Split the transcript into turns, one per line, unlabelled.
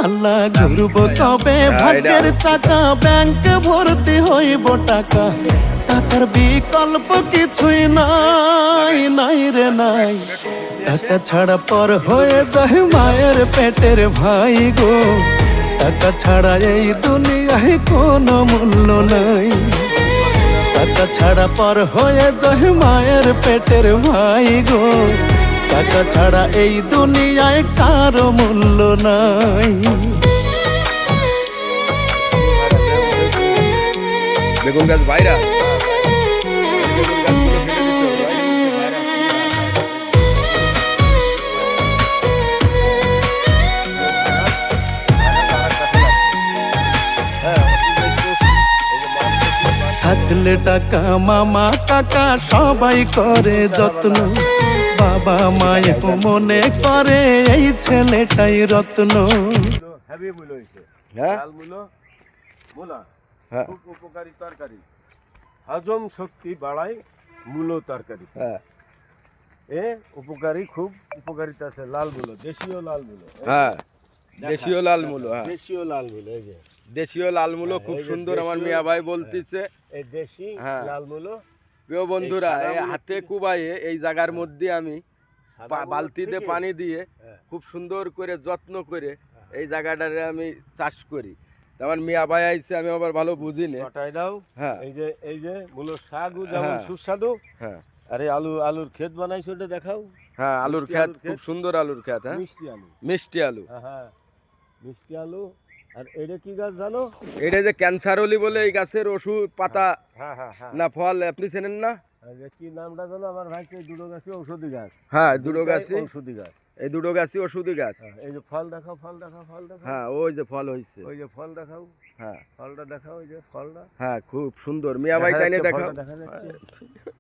আল্লাহ ঘুরব কবে ভাগ্যের চাকা ব্যাংক ভর্তি হইব টাকা টাকার বিকল্প কিছুই নাই নাই রে নাই টাকা ছাড়া পর হয়ে যায় মায়ের পেটের ভাই গো টাকা ছাড়া এই দুনিয়ায় কোনো মূল্য নাই টাকা ছাড়া পর হয়ে যায় মায়ের পেটের ভাই গো টাকা ছাড়া এই দুনিয়ায় কারো মূল্য নাই
বেগুন গাছ বাইরা
থাকলে টাকা মামা কাকা সবাই করে যত্ন বাবা মায়ের মনে করে এই ছেলেটাই রত্ন
খুব উপকারী তরকারি হজম শক্তি বাড়ায় মূলো তরকারি উপকারী খুব উপকারিতা আছে লাল মূলো দেশীয় লাল মূলো
হ্যাঁ দেশীয় লাল মূলো হ্যাঁ
দেশীয় লাল মূলো এই যে
দেশীয় লাল মূলো খুব সুন্দর আমার মিয়া ভাই বলতিছে
এই দেশি লাল মূলো
প্রিয় বন্ধুরা এই হাতে কুবাইয়ে এই জায়গার মধ্যে আমি বালতিতে পানি দিয়ে খুব সুন্দর করে যত্ন করে এই জায়গাটারে আমি চাষ করি আমার মিয়া ভাই আইছে আমি আবার ভালো বুঝি না
ওটাই দাও হ্যাঁ এই যে মূলো শাকও যেমন সুস্বাদু হ্যাঁ আরে আলুর ক্ষেত বানাইছো ওটা দেখাও
হ্যাঁ আলুর ক্ষেত খুব সুন্দর আলুর ক্ষেত হ্যাঁ মিষ্টি আলু
হ্যাঁ মিষ্টি আলু আর এটা কি গাছ জানো
এটা যে ক্যান্সারলি বলে এই গাছের ওষুধ পাতা না ফল আপনি চেনেন না
কি নামটা জানো আমার ভাই এই দুটো গাছই ঔষধি গাছ
হ্যাঁ দুটো গাছই
ঔষধি গাছ
এই দুটো গাছই ওষুধি গাছ
এই যে ফল দেখাও
হ্যাঁ ওই যে ফল হইছে
ওই যে ফল দেখাও
হ্যাঁ
ফলটা দেখাও ওই যে ফলটা
হ্যাঁ খুব সুন্দর মিয়া ভাই টাইনে দেখাও
দেখা যাচ্ছে